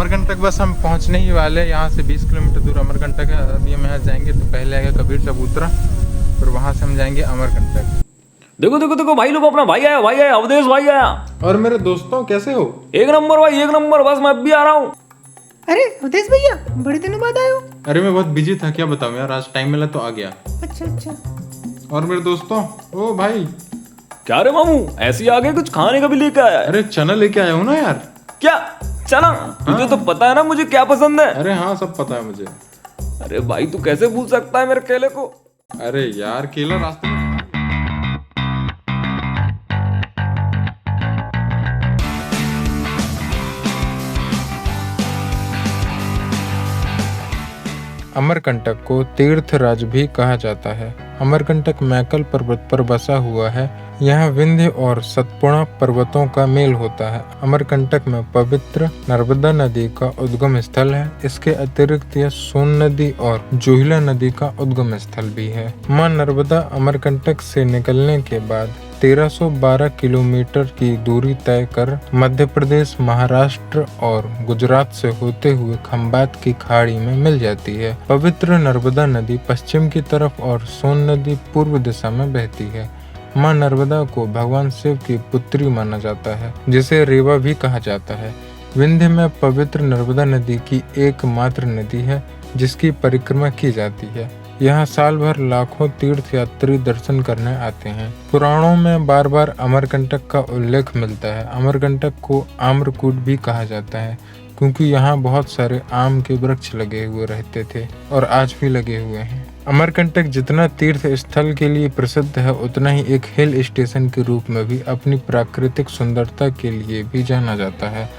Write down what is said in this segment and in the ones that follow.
अमरकंटक बस हम पहुंचने ही वाले, यहाँ से 20 किलोमीटर दूर अमरकंटक है। अभी हम यहाँ जाएंगे तो पहले आएगा कबीर चबूतरा, और वहाँ से हम जाएंगे अमरकंटक। देखो देखो देखो भाई लोग, अपना भाई आया, अवधेश भाई आया। और मेरे दोस्तों कैसे हो? एक नंबर भाई, एक नंबर। बस मैं अब भी आ रहा हूँ। अरे अवधेश भैया, बड़े दिनों बाद आए हो। अरे मैं बहुत बिजी था, क्या बताऊँ यार, आज टाइम मिला तो आ गया। अच्छा। और मेरे दोस्तों, ओ भाई। क्या रे मामू, ऐसे ही आ गए? कुछ खाने का भी लेके आया है? अरे चना लेके आया हूँ ना यार। क्या चना? तुझे तो पता है ना मुझे क्या पसंद है। अरे हाँ, सब पता है मुझे। अरे भाई तू कैसे भूल सकता है मेरे केले को? अरे यार, केला रास्ते में। अमरकंटक को तीर्थराज भी कहा जाता है। अमरकंटक मैकल पर्वत पर बसा हुआ है। यहाँ विंध्य और सतपुड़ा पर्वतों का मेल होता है। अमरकंटक में पवित्र नर्मदा नदी का उद्गम स्थल है। इसके अतिरिक्त यह सोन नदी और जोहिला नदी का उद्गम स्थल भी है। मां नर्मदा अमरकंटक से निकलने के बाद 1312 किलोमीटर की दूरी तय कर मध्य प्रदेश, महाराष्ट्र और गुजरात से होते हुए खंबात की खाड़ी में मिल जाती है। पवित्र नर्मदा नदी पश्चिम की तरफ और सोन नदी पूर्व दिशा में बहती है। मां नर्मदा को भगवान शिव की पुत्री माना जाता है, जिसे रेवा भी कहा जाता है। विंध्य में पवित्र नर्मदा नदी की एकमात्र नदी है जिसकी परिक्रमा की जाती है। यहाँ साल भर लाखों तीर्थयात्री दर्शन करने आते हैं। पुराणों में बार बार अमरकंटक का उल्लेख मिलता है। अमरकंटक को आम्रकूट भी कहा जाता है क्योंकि यहाँ बहुत सारे आम के वृक्ष लगे हुए रहते थे और आज भी लगे हुए हैं। अमरकंटक जितना तीर्थ स्थल के लिए प्रसिद्ध है, उतना ही एक हिल स्टेशन के रूप में भी अपनी प्राकृतिक सुंदरता के लिए भी जाना जाता है।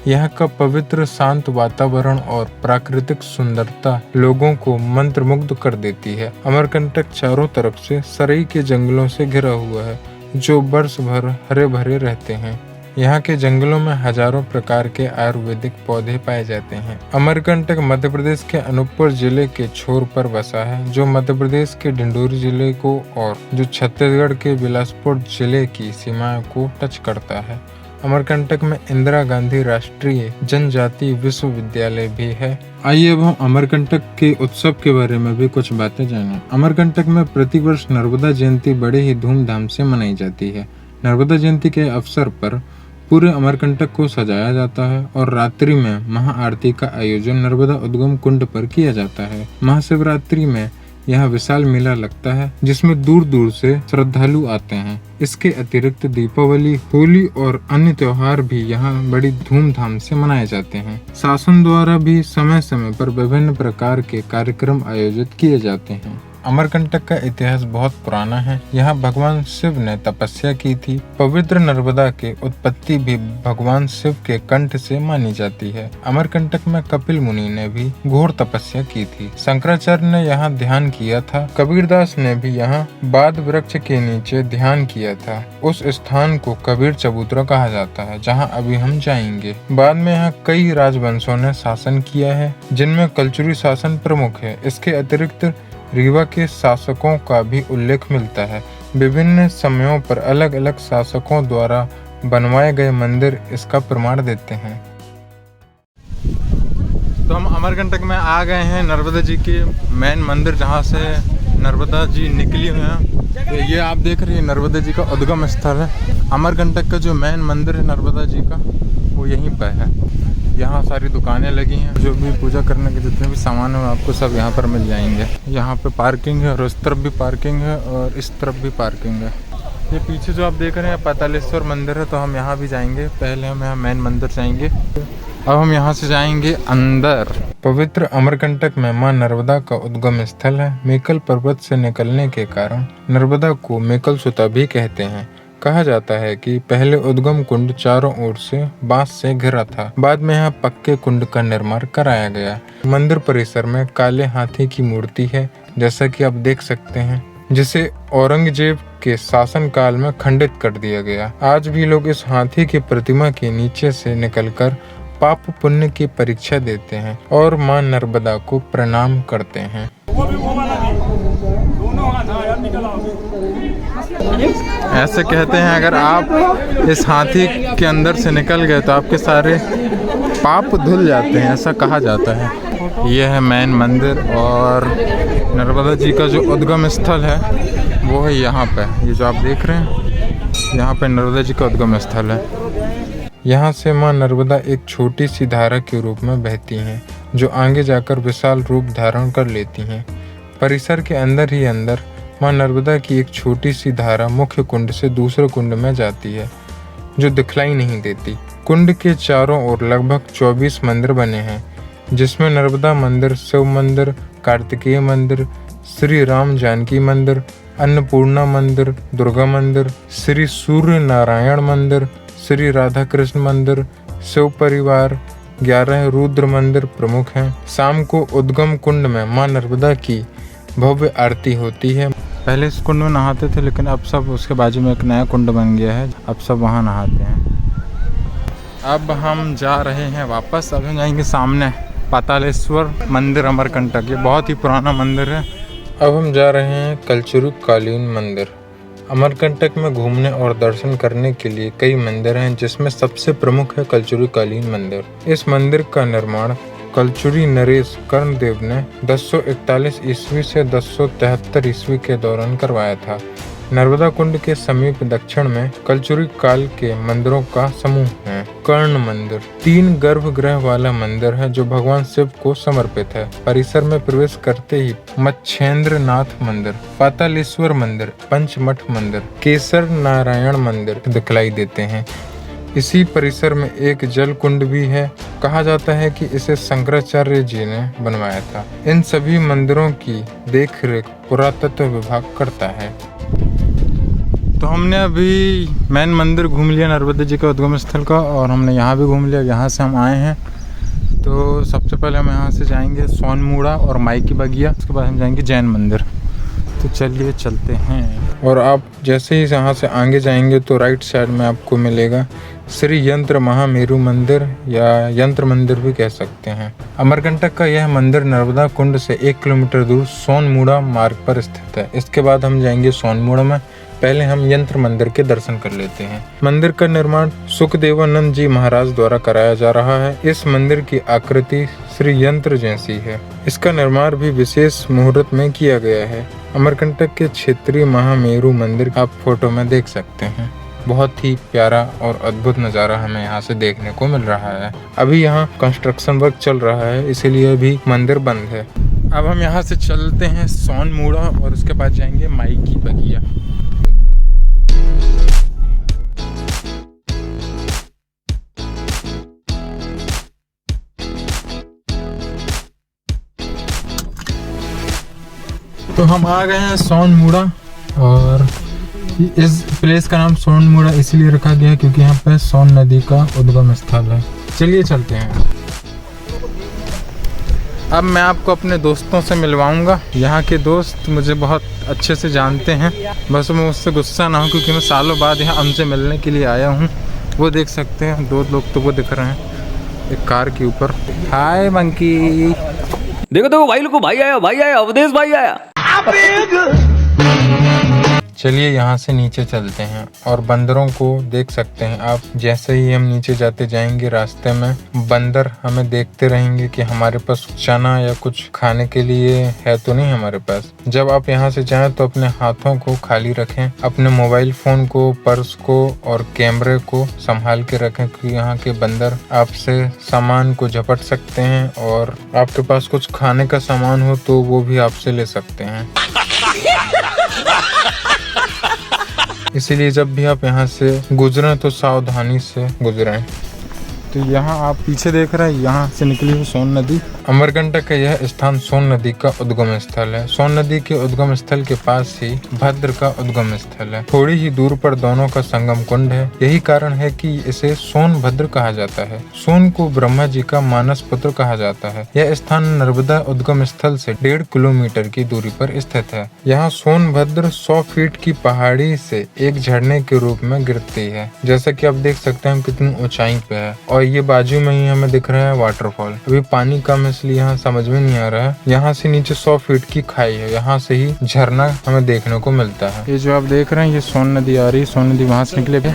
यहाँ का पवित्र शांत वातावरण और प्राकृतिक सुंदरता लोगों को मंत्रमुग्ध कर देती है। अमरकंटक चारों तरफ से सरई के जंगलों से घिरा हुआ है जो वर्ष भर हरे भरे रहते हैं। यहाँ के जंगलों में हजारों प्रकार के आयुर्वेदिक पौधे पाए जाते हैं। अमरकंटक मध्य प्रदेश के अनूपपुर जिले के छोर पर बसा है, जो मध्य प्रदेश के डिंडोरी जिले को और जो छत्तीसगढ़ के बिलासपुर जिले की सीमाओं को टच करता है। अमरकंटक में इंदिरा गांधी राष्ट्रीय जनजाति विश्वविद्यालय भी है। आइए अब हम अमरकंटक के उत्सव के बारे में भी कुछ बातें जानें। अमरकंटक में प्रतिवर्ष नर्मदा जयंती बड़े ही धूमधाम से मनाई जाती है। नर्मदा जयंती के अवसर पर पूरे अमरकंटक को सजाया जाता है और रात्रि में महाआरती का आयोजन नर्मदा उद्गम कुंड पर किया जाता है। महाशिवरात्रि में यहाँ विशाल मेला लगता है जिसमें दूर दूर से श्रद्धालु आते हैं। इसके अतिरिक्त दीपावली, होली और अन्य त्योहार भी यहाँ बड़ी धूमधाम से मनाए जाते हैं। शासन द्वारा भी समय समय पर विभिन्न प्रकार के कार्यक्रम आयोजित किए जाते हैं। अमरकंटक का इतिहास बहुत पुराना है। यहाँ भगवान शिव ने तपस्या की थी। पवित्र नर्मदा के उत्पत्ति भी भगवान शिव के कंठ से मानी जाती है। अमरकंटक में कपिल मुनि ने भी घोर तपस्या की थी। शंकराचार्य ने यहाँ ध्यान किया था। कबीरदास ने भी यहाँ बाद वृक्ष के नीचे ध्यान किया था। उस स्थान को कबीर चबूतरा कहा जाता है, जहाँ अभी हम जाएंगे। बाद में यहाँ कई राजवंशों ने शासन किया है, जिनमें कलचुरी शासन प्रमुख है। इसके अतिरिक्त रीवा के शासकों का भी उल्लेख मिलता है। विभिन्न समयों पर अलग अलग शासकों द्वारा बनवाए गए मंदिर इसका प्रमाण देते हैं। तो हम अमरकंटक में आ गए हैं नर्मदा जी के मेन मंदिर, जहाँ से नर्मदा जी निकली हुई हैं। तो ये आप देख रहे हैं नर्मदा जी का उद्गम स्थल है। अमरकंटक का जो मेन मंदिर है नर्मदा जी का, वो यहीं पर है। यहाँ सारी दुकानें लगी हैं। जो भी पूजा करने के जितने भी सामान है आपको सब यहाँ पर मिल जाएंगे। यहाँ पे पार्किंग है और उस तरफ भी पार्किंग है और इस तरफ भी पार्किंग है। ये पीछे जो आप देख रहे हैं पातालेश्वर मंदिर है, तो हम यहाँ भी जाएंगे। पहले हम यहाँ मेन मंदिर जाएंगे, अब हम यहाँ से जाएंगे अंदर। पवित्र अमरकंटक में मां नर्मदा का उद्गम स्थल है। मेकल पर्वत से निकलने के कारण नर्मदा को मेकल सुता भी कहते हैं। कहा जाता है कि पहले उद्गम कुंड चारों ओर से बांस से घिरा था। बाद में यहाँ पक्के कुंड का निर्माण कराया गया। मंदिर परिसर में काले हाथी की मूर्ति है, जैसा कि आप देख सकते हैं, जिसे औरंगजेब के शासन काल में खंडित कर दिया गया। आज भी लोग इस हाथी की प्रतिमा के नीचे से निकलकर पाप पुण्य की परीक्षा देते हैं और मां नर्मदा को प्रणाम करते हैं। ऐसे कहते हैं अगर आप इस हाथी के अंदर से निकल गए तो आपके सारे पाप धुल जाते हैं, ऐसा कहा जाता है। यह है मेन मंदिर और नर्मदा जी का जो उद्गम स्थल है वो है यहाँ पे। ये जो आप देख रहे हैं यहाँ पे नर्मदा जी का उद्गम स्थल है। यहाँ से माँ नर्मदा एक छोटी सी धारा के रूप में बहती हैं जो आगे जाकर विशाल रूप धारण कर लेती हैं। परिसर के अंदर ही अंदर माँ नर्मदा की एक छोटी सी धारा मुख्य कुंड से दूसरे कुंड में जाती है जो दिखलाई नहीं देती। कुंड के चारों ओर लगभग 24 मंदिर बने हैं जिसमें नर्मदा मंदिर, शिव मंदिर, कार्तिकेय मंदिर, श्री राम जानकी मंदिर, अन्नपूर्णा मंदिर, दुर्गा मंदिर, श्री सूर्य नारायण मंदिर, श्री राधा कृष्ण मंदिर, शिव परिवार, 11 रुद्र मंदिर प्रमुख हैं। शाम को उद्गम कुंड में मां नर्मदा की भव्य आरती होती है। पहले इस कुंड में नहाते थे लेकिन अब सब उसके बाजू में एक नया कुंड बन गया है, अब सब वहाँ नहाते हैं। अब हम जा रहे हैं वापस। अब हम जाएंगे सामने पातालेश्वर मंदिर अमरकंटक, ये बहुत ही पुराना मंदिर है। अब हम जा रहे हैं कलचुरी कालीन मंदिर। अमरकंटक में घूमने और दर्शन करने के लिए कई मंदिर हैं जिसमें सबसे प्रमुख है कलचुरी कालीन मंदिर। इस मंदिर का निर्माण कलचुरी नरेश कर्णदेव ने 1041 ईस्वी से 1073 ईस्वी के दौरान करवाया था। नर्मदा कुंड के समीप दक्षिण में कलचुरी काल के मंदिरों का समूह है। कर्ण मंदिर 3 गर्भगृह वाला मंदिर है जो भगवान शिव को समर्पित है। परिसर में प्रवेश करते ही मच्छेंद्र नाथ मंदिर, पातालेश्वर मंदिर, पंचमठ मंदिर, केसर नारायण मंदिर दिखलाई देते हैं। इसी परिसर में एक जल कुंड भी है। कहा जाता है कि इसे शंकराचार्य जी ने बनवाया था। इन सभी मंदिरों की देखरेख पुरातत्व विभाग करता है। तो हमने अभी मेन मंदिर घूम लिया नर्मदा जी का उद्गम स्थल का, और हमने यहाँ भी घूम लिया। यहाँ से हम आए हैं तो सबसे पहले हम यहाँ से जाएंगे सोनमुड़ा और माई की बगिया, उसके बाद हम जाएंगे जैन मंदिर। तो चलिए चलते हैं। और आप जैसे ही यहाँ से आगे जाएंगे तो राइट साइड में आपको मिलेगा श्री यंत्र महामेरु मंदिर, या यंत्र मंदिर भी कह सकते हैं। अमरकंटक का यह मंदिर नर्मदा कुंड से 1 किलोमीटर दूर सोनमुड़ा मार्ग पर स्थित है। इसके बाद हम जाएंगे सोनमुड़ा में। पहले हम यंत्र मंदिर के दर्शन कर लेते हैं। मंदिर का निर्माण सुखदेवानंद जी महाराज द्वारा कराया जा रहा है। इस मंदिर की आकृति श्री यंत्र जैसी है। इसका निर्माण भी विशेष मुहूर्त में किया गया है। अमरकंटक के क्षेत्रीय महामेरु मंदिर आप फोटो में देख सकते हैं। बहुत ही प्यारा और अद्भुत नज़ारा हमें यहाँ से देखने को मिल रहा है। अभी यहाँ कंस्ट्रक्शन वर्क चल रहा है, इसीलिए अभी मंदिर बंद है। अब हम यहाँ से चलते हैं सोनमुड़ा और उसके बाद जाएंगे माई की बगिया। तो हम आ गए हैं सोनमुड़ा, और इस प्लेस का नाम सोनमुड़ा इसलिए रखा गया है क्योंकि यहाँ पे सोन नदी का उद्गम स्थल है। चलिए चलते हैं। अब मैं आपको अपने दोस्तों से मिलवाऊंगा। यहाँ के दोस्त मुझे बहुत अच्छे से जानते हैं, बस मैं मुझसे गुस्सा ना हो क्योंकि मैं सालों बाद यहाँ हमसे मिलने के लिए आया हूँ। वो देख सकते हैं 2 लोग तो वो दिख रहे हैं एक कार के ऊपर। हाय मंकी। देखो देखो भाई लोगों, भाई आया, अवधेश भाई आया। चलिए यहाँ से नीचे चलते हैं और बंदरों को देख सकते हैं आप। जैसे ही हम नीचे जाते जाएंगे रास्ते में बंदर हमें देखते रहेंगे कि हमारे पास चना या कुछ खाने के लिए है तो नहीं हमारे पास। जब आप यहाँ से जाएं तो अपने हाथों को खाली रखें, अपने मोबाइल फोन को, पर्स को और कैमरे को संभाल के रखें क्योंकि यहाँ के बंदर आपसे सामान को झपट सकते हैं, और आपके पास कुछ खाने का सामान हो तो वो भी आपसे ले सकते हैं। इसीलिए जब भी आप यहाँ से गुजरें तो सावधानी से गुजरें। तो यहाँ आप पीछे देख रहे हैं, यहाँ से निकली हुई सोन नदी। अमरकंटक का यह स्थान सोन नदी का उद्गम स्थल है। सोन नदी के उद्गम स्थल के पास ही भद्र का उद्गम स्थल है। थोड़ी ही दूर पर दोनों का संगम कुंड है। यही कारण है कि इसे सोनभद्र कहा जाता है। सोन को ब्रह्मा जी का मानस पुत्र कहा जाता है। यह स्थान नर्मदा उद्गम स्थल से 1.5 किलोमीटर की दूरी पर स्थित है। यहाँ सोनभद्र 100 फीट की पहाड़ी से एक झरने के रूप में गिरती है। जैसा कि आप देख सकते हैं कितनी ऊंचाई पे है, और ये बाजू में ही हमें दिख रहा है वाटरफॉल। अभी पानी कम इसलिए यहाँ समझ में नहीं आ रहा है। यहाँ से नीचे 100 फीट की खाई है, यहाँ से ही झरना हमें देखने को मिलता है। ये जो आप देख रहे हैं ये सोन नदी आ रही है। सोन नदी वहाँ से निकले थे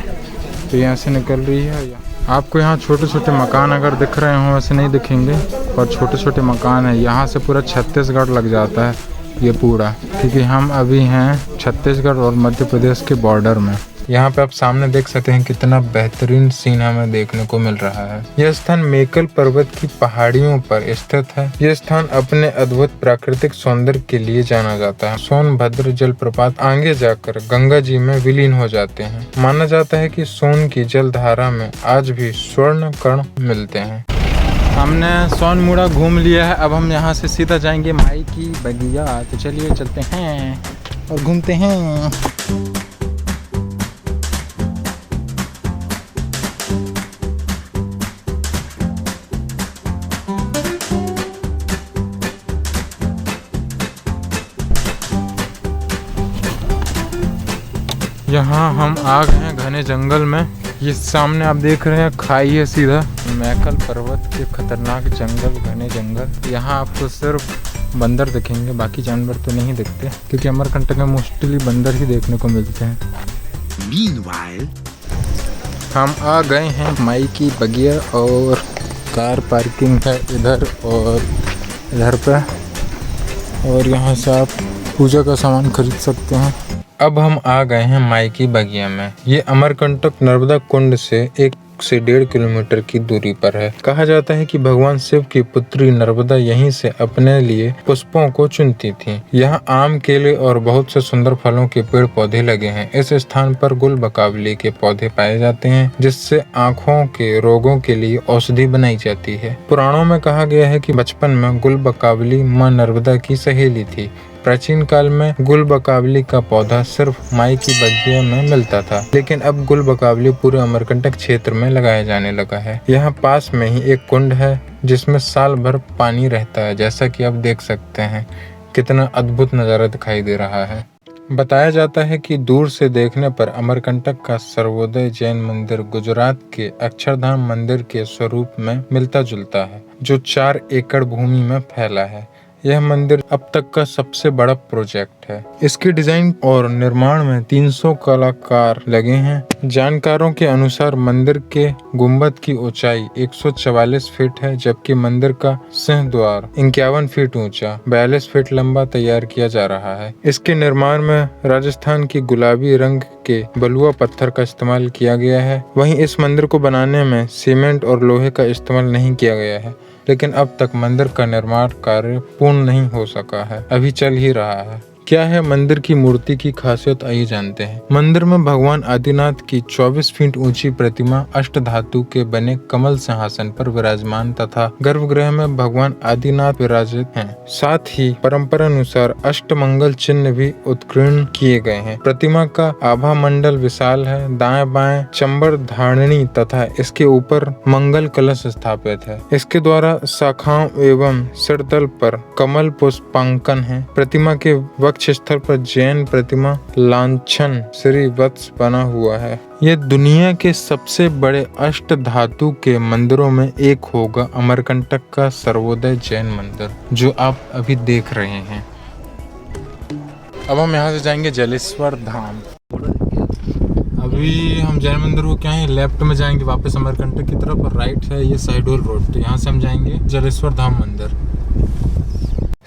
तो यहाँ से निकल रही है। आपको यहाँ छोटे छोटे मकान अगर दिख रहे हो वैसे नहीं दिखेंगे, पर छोटे छोटे मकान है। यहाँ से पूरा छत्तीसगढ़ लग जाता है ये पूरा, क्योंकि हम अभी हैं छत्तीसगढ़ और मध्य प्रदेश के बॉर्डर में। यहाँ पे आप सामने देख सकते हैं कितना बेहतरीन सीन हमें देखने को मिल रहा है। यह स्थान मेकल पर्वत की पहाड़ियों पर स्थित है। यह स्थान अपने अद्भुत प्राकृतिक सौंदर्य के लिए जाना जाता है। सोनभद्र जलप्रपात आगे जाकर गंगा जी में विलीन हो जाते हैं। माना जाता है कि सोन की जलधारा में आज भी स्वर्ण कण मिलते हैं। हमने सोनमुड़ा घूम लिया है, अब हम यहाँ से सीधा जाएंगे माई की बगिया। तो चलिए चलते हैं और घूमते हैं। यहाँ हम आ गए हैं घने जंगल में। ये सामने आप देख रहे हैं खाई है सीधा, मैकल पर्वत के खतरनाक जंगल, घने जंगल। यहाँ आपको सिर्फ बंदर दिखेंगे, बाकी जानवर तो नहीं दिखते, क्योंकि अमरकंटक में मोस्टली बंदर ही देखने को मिलते हैं। Meanwhile, हम आ गए हैं माई की बगिया और कार पार्किंग है इधर और इधर पे, और यहाँ से आप पूजा का सामान खरीद सकते हैं। अब हम आ गए हैं माई की बगिया में। ये अमरकंटक नर्मदा कुंड से 1 से 1.5 किलोमीटर की दूरी पर है। कहा जाता है कि भगवान शिव की पुत्री नर्मदा यहीं से अपने लिए पुष्पों को चुनती थी। यहाँ आम, केले और बहुत से सुंदर फलों के पेड़ पौधे लगे हैं। इस स्थान पर गुलबकावली के पौधे पाए जाते हैं, जिससे आँखों के रोगों के लिए औषधि बनाई जाती है। पुराणों में कहा गया है कि बचपन में गुलबकावली माँ नर्मदा की सहेली थी। प्राचीन काल में गुलबकावली का पौधा सिर्फ माई की बगिया में मिलता था, लेकिन अब गुलबकावली पूरे अमरकंटक क्षेत्र में लगाया जाने लगा है। यहाँ पास में ही एक कुंड है जिसमें साल भर पानी रहता है। जैसा कि आप देख सकते हैं कितना अद्भुत नज़ारा दिखाई दे रहा है। बताया जाता है कि दूर से देखने पर अमरकंटक का सर्वोदय जैन मंदिर गुजरात के अक्षरधाम मंदिर के स्वरूप में मिलता जुलता है, जो 4 एकड़ भूमि में फैला है। यह मंदिर अब तक का सबसे बड़ा प्रोजेक्ट है। इसके डिजाइन और निर्माण में 300 कलाकार लगे हैं। जानकारों के अनुसार मंदिर के गुंबद की ऊंचाई 144 फीट है, जबकि मंदिर का सिंह द्वार 51 फीट ऊंचा, 42 फीट लंबा तैयार किया जा रहा है। इसके निर्माण में राजस्थान की गुलाबी रंग के बलुआ पत्थर का इस्तेमाल किया गया है। वहीं इस मंदिर को बनाने में सीमेंट और लोहे का इस्तेमाल नहीं किया गया है, लेकिन अब तक मंदिर का निर्माण कार्य पूर्ण नहीं हो सका है, अभी चल ही रहा है। क्या है मंदिर की मूर्ति की खासियत, आइए जानते हैं। मंदिर में भगवान आदिनाथ की 24 फीट ऊंची प्रतिमा अष्ट धातु के बने कमल सिंहासन पर विराजमान तथा गर्भगृह में भगवान आदिनाथ विराजित हैं। साथ ही परंपरा अनुसार अष्टमंगल चिन्ह भी उत्कीर्ण किए गए हैं। प्रतिमा का आभा मंडल विशाल है, दाएं बाएं चंबर धारणी तथा इसके ऊपर मंगल कलश स्थापित है। इसके द्वारा शाखाओं एवं सिरतल पर कमल पुष्पांकन है। प्रतिमा के वक्ष स्थल पर जैन प्रतिमा लांछन श्री वत्स बना हुआ है। यह दुनिया के सबसे बड़े अष्ट धातु के मंदिरों में एक होगा, अमरकंटक का सर्वोदय जैन मंदिर, जो आप अभी देख रहे हैं। अब हम यहाँ से जाएंगे जलेश्वर धाम। अभी हम जैन मंदिर को क्या है लेफ्ट में जाएंगे वापस अमरकंटक की तरफ, और राइट है ये साइडोल रोड, तो यहाँ से हम जाएंगे जलेश्वर धाम मंदिर।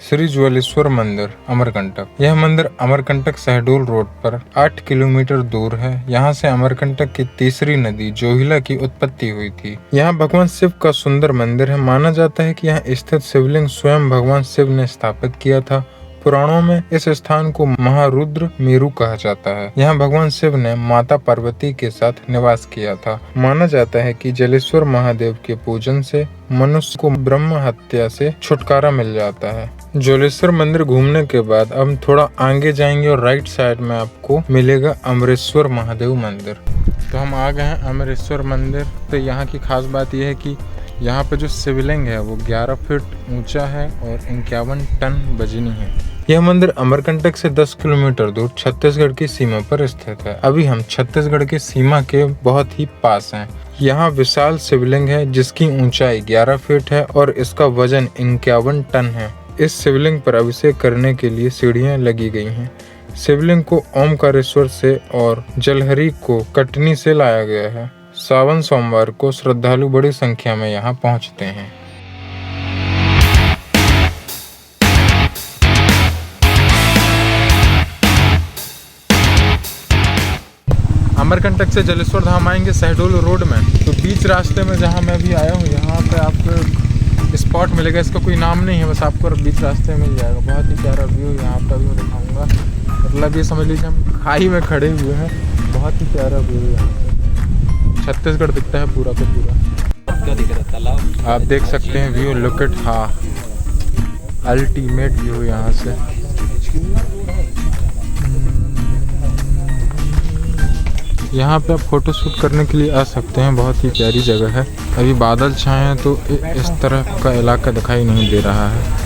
श्री ज्वेलेश्वर मंदिर अमरकंटक। यह मंदिर अमरकंटक शहडोल रोड पर 8 किलोमीटर दूर है। यहाँ से अमरकंटक की तीसरी नदी जोहिला की उत्पत्ति हुई थी। यहाँ भगवान शिव का सुंदर मंदिर है। माना जाता है कि यहाँ स्थित शिवलिंग स्वयं भगवान शिव ने स्थापित किया था। पुराणों में इस स्थान को महारुद्र मेरु कहा जाता है। यहाँ भगवान शिव ने माता पार्वती के साथ निवास किया था। माना जाता है कि जलेश्वर महादेव के पूजन से मनुष्य को ब्रह्म हत्या से छुटकारा मिल जाता है। जलेश्वर मंदिर घूमने के बाद हम थोड़ा आगे जाएंगे और राइट साइड में आपको मिलेगा अमरेश्वर महादेव मंदिर। तो हम आ गए हैं अमरेश्वर मंदिर। तो यहाँ की खास बात यह है कि यहाँ पे जो शिवलिंग है वो 11 फीट ऊंचा है और 51 टन वजनी है। यह मंदिर अमरकंटक से 10 किलोमीटर दूर छत्तीसगढ़ की सीमा पर स्थित है। अभी हम छत्तीसगढ़ की सीमा के बहुत ही पास हैं। यहाँ विशाल शिवलिंग है जिसकी ऊंचाई 11 फीट है और इसका वजन 51 टन है। इस शिवलिंग पर अभिषेक करने के लिए सीढ़ियाँ लगी गई हैं। शिवलिंग को ओमकारेश्वर से और जलहरी को कटनी से लाया गया है। सावन सोमवार को श्रद्धालु बड़ी संख्या में यहाँ पहुँचते हैं। अमरकंटक से जलेश्वर धाम आएंगे शहडोल रोड में, तो बीच रास्ते में जहाँ मैं भी आया हूँ यहाँ पे आपको स्पॉट मिलेगा। इसका कोई नाम नहीं है, बस आपको बीच रास्ते में मिल जाएगा। बहुत ही प्यारा व्यू यहाँ का भी मैं दिखाऊंगा। मतलब ये समझ लीजिए हम खाई में खड़े हुए हैं। बहुत ही प्यारा व्यू यहाँ पे छत्तीसगढ़ दिखता है पूरा का पूरा। क्या दिख रहा है? तालाब आप देख सकते हैं व्यू। लुक एट, हाँ अल्टीमेट व्यू यहाँ से। यहाँ पे आप फोटो शूट करने के लिए आ सकते हैं। बहुत ही प्यारी जगह है। अभी बादल छाए हैं तो इस तरह का इलाका दिखाई नहीं दे रहा है।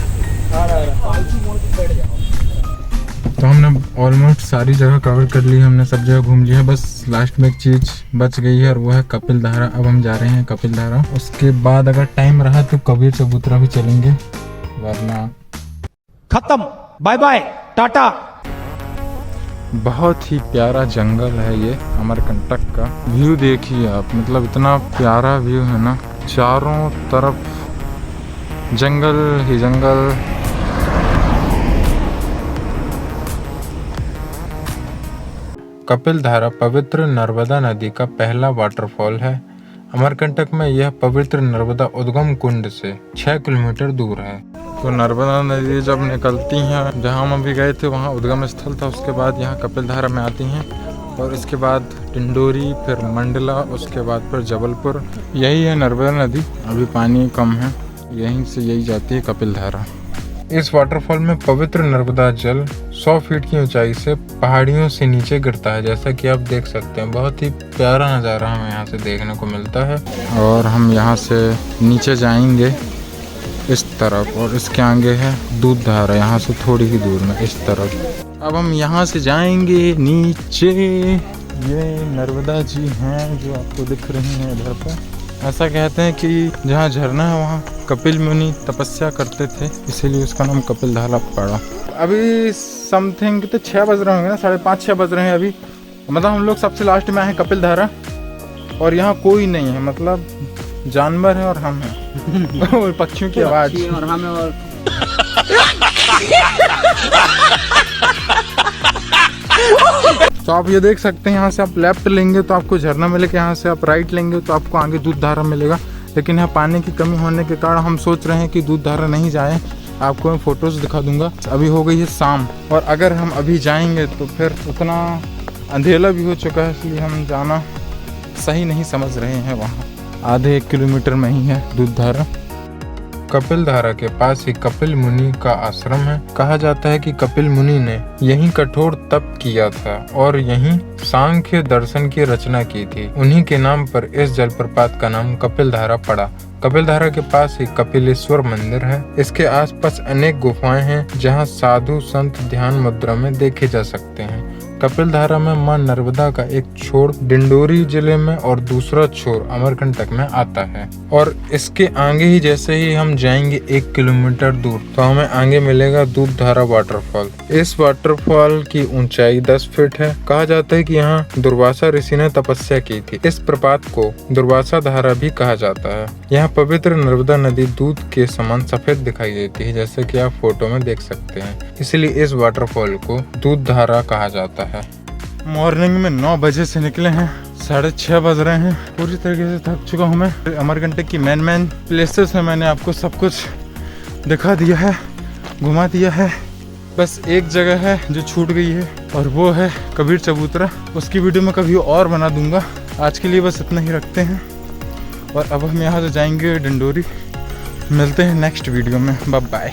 तो हमने ऑलमोस्ट सारी जगह कवर कर ली, हमने सब जगह घूम लिया है। बस लास्ट में एक चीज़ बच गई है और वो है कपिल धारा। अब हम जा रहे हैं कपिल धारा। उसके बाद अगर टाइम रहा तो कबीर चबूतरा भी चलेंगे, वरना खत्म। Bye bye, tata. बहुत ही प्यारा जंगल है ये अमरकंटक का। व्यू देखिए आप, मतलब इतना प्यारा व्यू है ना, चारों तरफ जंगल ही जंगल। कपिल धारा पवित्र नर्मदा नदी का पहला वाटरफॉल है। अमरकंटक में यह पवित्र नर्मदा उद्गम कुंड से 6 किलोमीटर दूर है। तो नर्मदा नदी जब निकलती हैं, जहाँ हम अभी गए थे वहाँ उद्गम स्थल था, उसके बाद यहाँ कपिल धारा में आती हैं और इसके बाद डिंडोरी, फिर मंडला, उसके बाद फिर जबलपुर। यही है नर्मदा नदी। अभी पानी कम है, यहीं से यही जाती है कपिल धारा। इस वाटरफॉल में पवित्र नर्मदा जल 100 फीट की ऊंचाई से पहाड़ियों से नीचे गिरता है, जैसा कि आप देख सकते हैं। बहुत ही प्यारा नज़ारा हमें यहाँ से देखने को मिलता है। और हम यहाँ से नीचे जाएंगे इस तरफ, और इसके आगे है दूध धारा, यहाँ से थोड़ी ही दूर में इस तरफ। अब हम यहाँ से जाएंगे नीचे। ये नर्मदा जी हैं जो आपको दिख रही हैं इधर पर। ऐसा कहते हैं कि जहाँ झरना है वहाँ कपिल मुनि तपस्या करते थे, इसीलिए उसका नाम कपिल धारा पड़ा। अभी समथिंग तो 6 बज रहे होंगे ना, 5:30-6 बज रहे हैं अभी। मतलब हम लोग सबसे लास्ट में आए हैं कपिल धारा और यहाँ कोई नहीं है, मतलब जानवर है और हम हैं और पक्षियों की आवाज और हमें और तो आप ये देख सकते हैं, यहाँ से आप लेफ्ट लेंगे तो आपको झरना मिलेगा, यहाँ से आप राइट लेंगे तो आपको आगे दूध धारा मिलेगा। लेकिन यहाँ पानी की कमी होने के कारण हम सोच रहे हैं कि दूध धारा नहीं जाएं। आपको मैं फोटोज़ दिखा दूंगा। अभी हो गई है शाम, और अगर हम अभी जाएंगे तो फिर उतना अंधेला भी हो चुका है, इसलिए हम जाना सही नहीं समझ रहे हैं। वहाँ आधे 1 किलोमीटर में ही है दूध धारा। कपिल धारा के पास ही कपिल मुनि का आश्रम है। कहा जाता है कि कपिल मुनि ने यहीं कठोर तप किया था और यहीं सांख्य दर्शन की रचना की थी। उन्हीं के नाम पर इस जलप्रपात का नाम कपिल धारा पड़ा। कपिल धारा के पास ही कपिलेश्वर मंदिर है। इसके आसपास अनेक गुफाएं हैं जहां साधु संत ध्यान मुद्रा में देखे जा सकते हैं। कपिल धारा में मां नर्मदा का एक छोर डिंडोरी जिले में और दूसरा छोर अमरकंटक में आता है। और इसके आगे ही जैसे ही हम जाएंगे 1 किलोमीटर दूर तो हमें आगे मिलेगा दूध धारा वाटरफॉल। इस वाटरफॉल की ऊंचाई 10 फीट है। कहा जाता है कि यहाँ दुर्वासा ऋषि ने तपस्या की थी। इस प्रपात को दुर्वासा धारा भी कहा जाता है। यहाँ पवित्र नर्मदा नदी दूध के समान सफेद दिखाई देती है, जैसे कि आप फोटो में देख सकते हैं। इसलिए इस वाटरफॉल को दूध धारा कहा जाता है। मॉर्निंग में 9 बजे से निकले हैं, 6:30 बज रहे हैं। पूरी तरीके से थक चुका हूँ मैं। अमरकंटक की मेन प्लेसेस में मैंने आपको सब कुछ दिखा दिया है, घुमा दिया है। बस एक जगह है जो छूट गई है और वो है कबीर चबूतरा। उसकी वीडियो मैं कभी और बना दूंगा। आज के लिए बस इतना ही रखते हैं और अब हम यहाँ से जाएंगे डिंडोरी। मिलते हैं नेक्स्ट वीडियो में। Bye bye.